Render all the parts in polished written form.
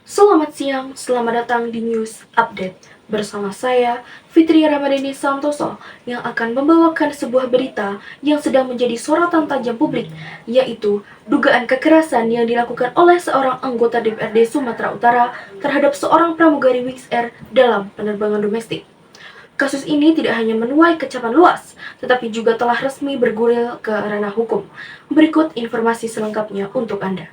Selamat siang, selamat datang di News Update. Bersama saya, Fitri Ramadhani Santoso, yang akan membawakan sebuah berita yang sedang menjadi sorotan tajam publik, yaitu dugaan kekerasan yang dilakukan oleh seorang anggota DPRD Sumatera Utara terhadap seorang pramugari Wings Air dalam penerbangan domestik. Kasus ini tidak hanya menuai kecaman luas, tetapi juga telah resmi bergulir ke ranah hukum. Berikut informasi selengkapnya untuk Anda.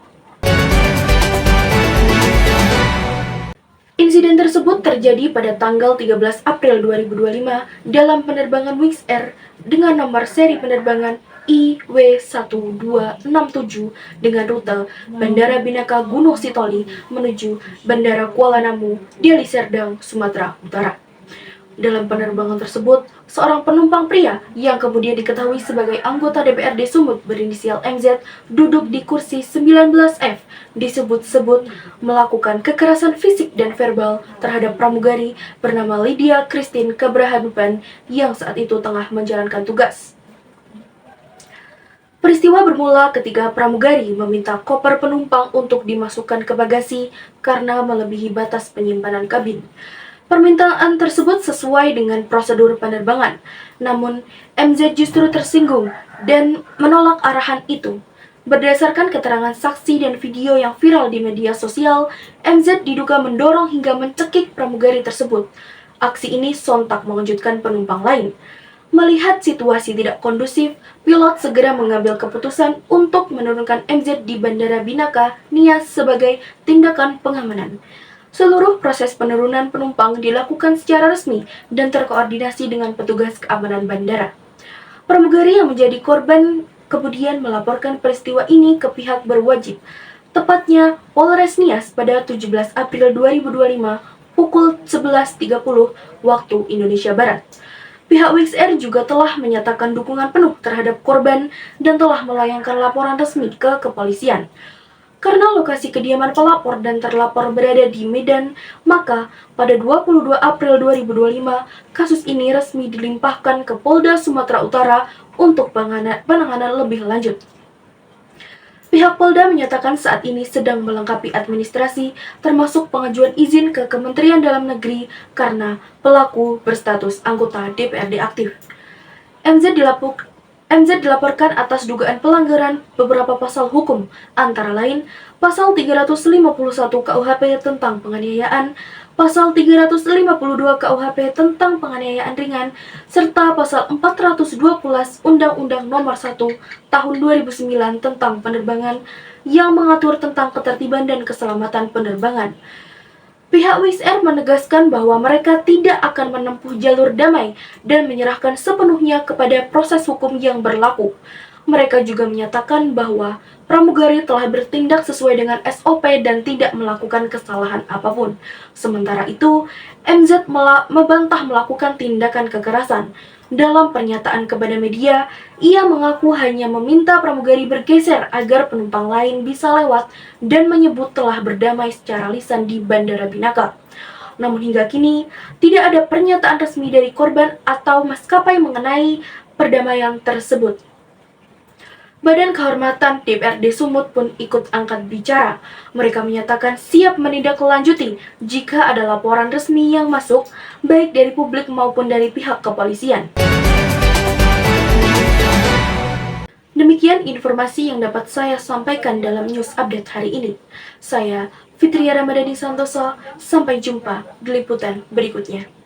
Insiden tersebut terjadi pada tanggal 13 April 2025 dalam penerbangan Wings Air dengan nomor seri penerbangan IW1267 dengan rute Bandara Binaka Gunung Sitoli menuju Bandara Kuala Namu, Deli Serdang, Sumatera Utara. Dalam penerbangan tersebut, seorang penumpang pria yang kemudian diketahui sebagai anggota DPRD Sumut berinisial MZ duduk di kursi 19F disebut-sebut melakukan kekerasan fisik dan verbal terhadap pramugari bernama Lydia Christine Kebrahanupan yang saat itu tengah menjalankan tugas. Peristiwa bermula ketika pramugari meminta koper penumpang untuk dimasukkan ke bagasi karena melebihi batas penyimpanan kabin. Permintaan tersebut sesuai dengan prosedur penerbangan, namun MZ justru tersinggung dan menolak arahan itu. Berdasarkan keterangan saksi dan video yang viral di media sosial, MZ diduga mendorong hingga mencekik pramugari tersebut. Aksi ini sontak mengejutkan penumpang lain. Melihat situasi tidak kondusif, pilot segera mengambil keputusan untuk menurunkan MZ di Bandara Binaka Nias sebagai tindakan pengamanan. Seluruh proses penurunan penumpang dilakukan secara resmi dan terkoordinasi dengan petugas keamanan bandara. Pramugari yang menjadi korban kemudian melaporkan peristiwa ini ke pihak berwajib, tepatnya Polres Nias pada 17 April 2025 pukul 11.30 waktu Indonesia Barat. Pihak Wings Air juga telah menyatakan dukungan penuh terhadap korban dan telah melayangkan laporan resmi ke kepolisian. Karena lokasi kediaman pelapor dan terlapor berada di Medan, maka pada 22 April 2025, kasus ini resmi dilimpahkan ke Polda Sumatera Utara untuk penanganan lebih lanjut. Pihak Polda menyatakan saat ini sedang melengkapi administrasi, termasuk pengajuan izin ke Kementerian Dalam Negeri karena pelaku berstatus anggota DPRD aktif. MZ dilaporkan atas dugaan pelanggaran beberapa pasal hukum, antara lain Pasal 351 KUHP tentang penganiayaan, Pasal 352 KUHP tentang penganiayaan ringan, serta Pasal 412 Undang-Undang Nomor 1 Tahun 2009 tentang penerbangan yang mengatur tentang ketertiban dan keselamatan penerbangan. Pihak Wings Air menegaskan bahwa mereka tidak akan menempuh jalur damai dan menyerahkan sepenuhnya kepada proses hukum yang berlaku. Mereka juga menyatakan bahwa pramugari telah bertindak sesuai dengan SOP dan tidak melakukan kesalahan apapun. Sementara itu, MZ membantah melakukan tindakan kekerasan. Dalam pernyataan kepada media, ia mengaku hanya meminta pramugari bergeser agar penumpang lain bisa lewat dan menyebut telah berdamai secara lisan di Bandara Binaka. Namun hingga kini, tidak ada pernyataan resmi dari korban atau maskapai mengenai perdamaian tersebut. Badan Kehormatan DPRD Sumut pun ikut angkat bicara. Mereka menyatakan siap menindaklanjuti jika ada laporan resmi yang masuk, baik dari publik maupun dari pihak kepolisian. Demikian informasi yang dapat saya sampaikan dalam news update hari ini. Saya Fitri Ramadhani Santoso, sampai jumpa di liputan berikutnya.